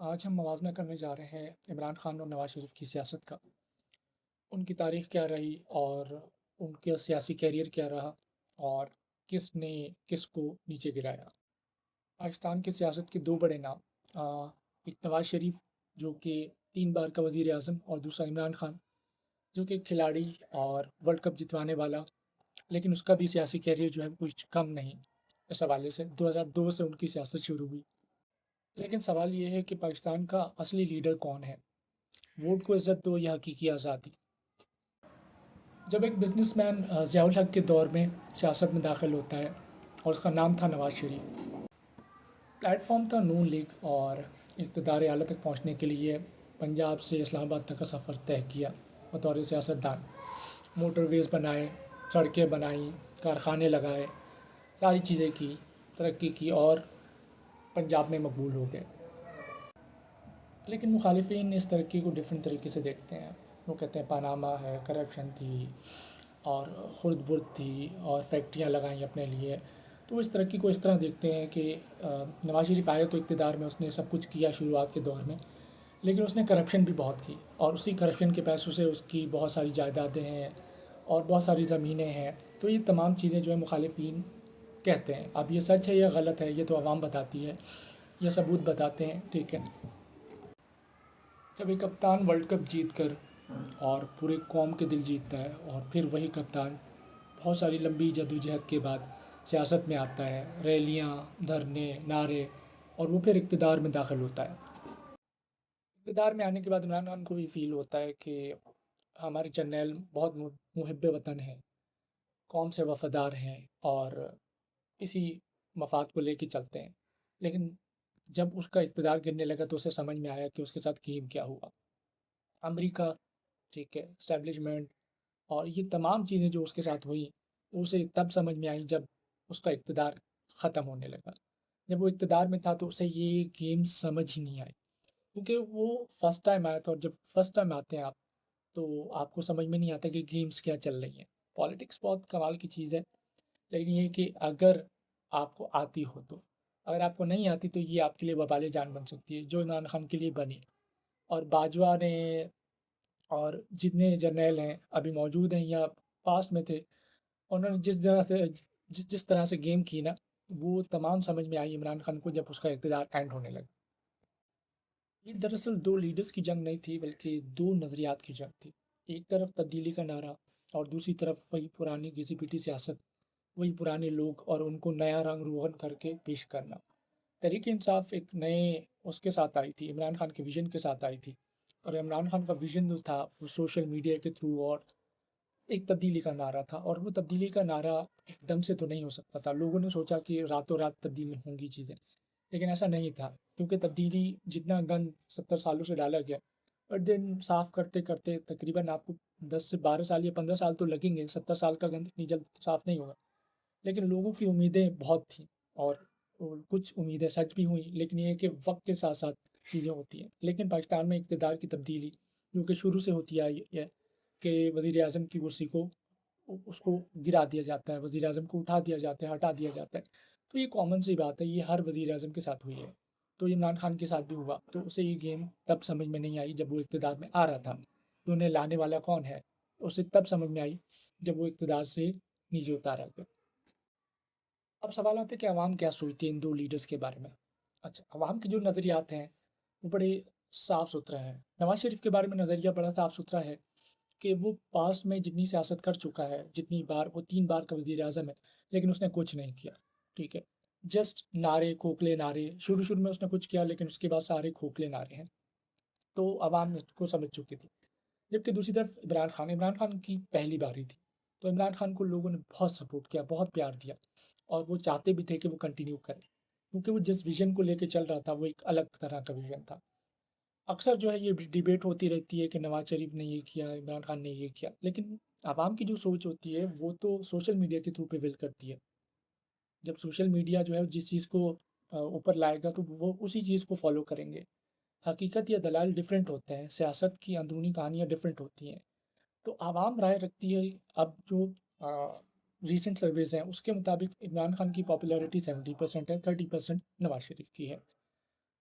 آج ہم موازنہ کرنے جا رہے ہیں عمران خان اور نواز شریف کی سیاست کا۔ ان کی تاریخ کیا رہی اور ان کا سیاسی کیریئر کیا رہا اور کس نے کس کو نیچے گرایا۔ پاکستان کی سیاست کے دو بڑے نام، ایک نواز شریف جو کہ 3 بار کا وزیر اعظم، اور دوسرا عمران خان جو کہ ایک کھلاڑی اور ورلڈ کپ جتوانے والا، لیکن اس کا بھی سیاسی کیریئر جو ہے کچھ کم نہیں۔ اس حوالے سے 2002 سے ان کی سیاست شروع ہوئی، لیکن سوال یہ ہے کہ پاکستان کا اصلی لیڈر کون ہے؟ ووٹ کو عزت دو یا حقیقی آزادی؟ جب ایک بزنس مین ضیاء الحق کے دور میں سیاست میں داخل ہوتا ہے اور اس کا نام تھا نواز شریف، پلیٹ فارم تھا نون لیگ، اور اقتدار اعلیٰ تک پہنچنے کے لیے پنجاب سے اسلام آباد تک کا سفر طے کیا بطور سیاستدان۔ موٹر ویز بنائے، سڑکیں بنائیں، کارخانے لگائے، ساری چیزیں کی، ترقی کی اور پنجاب میں مقبول ہو گئے۔ لیکن مخالفین اس ترقی کو ڈفرینٹ طریقے سے دیکھتے ہیں۔ وہ کہتے ہیں پاناما ہے، کرپشن تھی اور خرد برد تھی اور فیکٹریاں لگائیں اپنے لیے۔ تو وہ اس ترقی کو اس طرح دیکھتے ہیں کہ نواز شریف آئے تو اقتدار میں اس نے سب کچھ کیا شروعات کے دور میں، لیکن اس نے کرپشن بھی بہت کی، اور اسی کرپشن کے پیسوں سے اس کی بہت ساری جائیدادیں ہیں اور بہت ساری زمینیں ہیں۔ تو یہ تمام چیزیں جو ہے مخالفین کہتے ہیں۔ اب یہ سچ ہے یا غلط ہے یہ تو عوام بتاتی ہے، یہ ثبوت بتاتے ہیں، ٹھیک ہے۔ جب ایک کپتان ورلڈ کپ جیت کر اور پورے قوم کے دل جیتتا ہے، اور پھر وہی کپتان بہت ساری لمبی جدوجہد کے بعد سیاست میں آتا ہے، ریلیاں، دھرنے، نعرے، اور وہ پھر اقتدار میں داخل ہوتا ہے۔ اقتدار میں آنے کے بعد عمران خان کو بھی فیل ہوتا ہے کہ ہمارے جرنیل بہت محب وطن ہیں، قوم سے وفادار ہیں اور اسی مفاد کو لے کے چلتے ہیں۔ لیکن جب اس کا اقتدار گرنے لگا تو اسے سمجھ میں آیا کہ اس کے ساتھ گیم کیا ہوا۔ امریکہ، ٹھیک ہے، اسٹیبلشمنٹ اور یہ تمام چیزیں جو اس کے ساتھ ہوئیں، اسے تب سمجھ میں آئی جب اس کا اقتدار ختم ہونے لگا۔ جب وہ اقتدار میں تھا تو اسے یہ گیم سمجھ ہی نہیں آئی، کیونکہ وہ فرسٹ ٹائم آیا تھا، اور جب فرسٹ ٹائم آتے ہیں آپ تو آپ کو سمجھ میں نہیں آتا کہ گیمز کیا چل رہی ہیں۔ پالیٹکس بہت کمال کی چیز ہے، لیکن یہ کہ اگر آپ کو آتی ہو تو، اگر آپ کو نہیں آتی تو یہ آپ کے لیے وبال جان بن سکتی ہے، جو عمران خان کے لیے بنی۔ اور باجوہ نے اور جتنے جرنیل ہیں ابھی موجود ہیں یا پاسٹ میں تھے، انہوں نے جس طرح سے گیم کی نا، وہ تمام سمجھ میں آئی عمران خان کو جب اس کا اقتدار اینڈ ہونے لگا۔ یہ دراصل دو لیڈرز کی جنگ نہیں تھی، بلکہ دو نظریات کی جنگ تھی۔ ایک طرف تبدیلی کا نعرہ اور دوسری طرف وہی پرانی گھسی پیٹی سیاست، وہی پرانے لوگ اور ان کو نیا رنگ روغن کر کے پیش کرنا۔ تحریک انصاف ایک نئے اس کے ساتھ آئی تھی، عمران خان کے ویژن کے ساتھ آئی تھی، اور عمران خان کا ویژن جو تھا وہ سوشل میڈیا کے تھرو اور ایک تبدیلی کا نعرہ تھا۔ اور وہ تبدیلی کا نعرہ ایک دم سے تو نہیں ہو سکتا تھا، لوگوں نے سوچا کہ راتوں رات تبدیل ہوں گی چیزیں، لیکن ایسا نہیں تھا، کیونکہ تبدیلی جتنا گند 70 سالوں سے ڈالا گیا، اور دن صاف کرتے کرتے تقریباً آپ کو 10 سے 12 سال یا 15 سال تو لگیں گے۔ 70 سال کا گند اتنی جلد صاف نہیں ہوگا، لیکن لوگوں کی امیدیں بہت تھیں، اور کچھ امیدیں سچ بھی ہوئیں، لیکن یہ ہے کہ وقت کے ساتھ ساتھ چیزیں ہوتی ہیں۔ لیکن پاکستان میں اقتدار کی تبدیلی جو کہ شروع سے ہوتی آئی ہے کہ وزیر اعظم کی کرسی کو اس کو گرا دیا جاتا ہے، وزیر اعظم کو اٹھا دیا جاتا ہے، ہٹا دیا جاتا ہے، تو یہ کامن سی بات ہے، یہ ہر وزیر اعظم کے ساتھ ہوئی ہے۔ تو عمران خان کے ساتھ بھی ہوا، تو اسے یہ گیم تب سمجھ میں نہیں آئی جب وہ اقتدار میں آ رہا تھا کہ انہیں لانے والا کون ہے، اسے تب سمجھ میں آئی جب وہ اقتدار سے نیچے اتارا گیا۔ اب سوال آتا ہے کہ عوام کیا سوچتی ہے ان دو لیڈرز کے بارے میں۔ اچھا، عوام کے جو نظریات ہیں وہ بڑے صاف ستھرے ہیں۔ نواز شریف کے بارے میں نظریہ بڑا صاف ستھرا ہے کہ وہ پاسٹ میں جتنی سیاست کر چکا ہے، جتنی بار وہ 3 بار کا وزیر اعظم ہے، لیکن اس نے کچھ نہیں کیا، ٹھیک ہے۔ جسٹ نعرے، کھوکھلے نعرے، شروع میں اس نے کچھ کیا لیکن اس کے بعد سارے کھوکھلے نعرے ہیں، تو عوام اس کو سمجھ چکی تھی۔ جبکہ دوسری طرف عمران خان کی پہلی باری تھی، تو عمران خان کو لوگوں نے بہت سپورٹ کیا، بہت پیار دیا، اور وہ چاہتے بھی تھے کہ وہ کنٹینیو کرے، کیونکہ وہ جس ویژن کو لے کے چل رہا تھا وہ ایک الگ طرح کا ویژن تھا۔ اکثر جو ہے یہ ڈیبیٹ ہوتی رہتی ہے کہ نواز شریف نے یہ کیا، عمران خان نے یہ کیا، لیکن عوام کی جو سوچ ہوتی ہے وہ تو سوشل میڈیا کے تھرو پہ ول کرتی ہے۔ جب سوشل میڈیا جو ہے جس چیز کو اوپر لائے گا تو وہ اسی چیز کو فالو کریں گے۔ حقیقت یا دلائل ڈفرینٹ ہوتے ہیں، سیاست کی اندرونی کہانیاں ڈفرینٹ ہوتی ہیں، تو عوام رائے رکھتی ہے۔ اب جو ریسنٹ سرویز ہیں اس کے مطابق عمران خان کی پاپولیرٹی 70% ہے، 30% نواز شریف کی ہے۔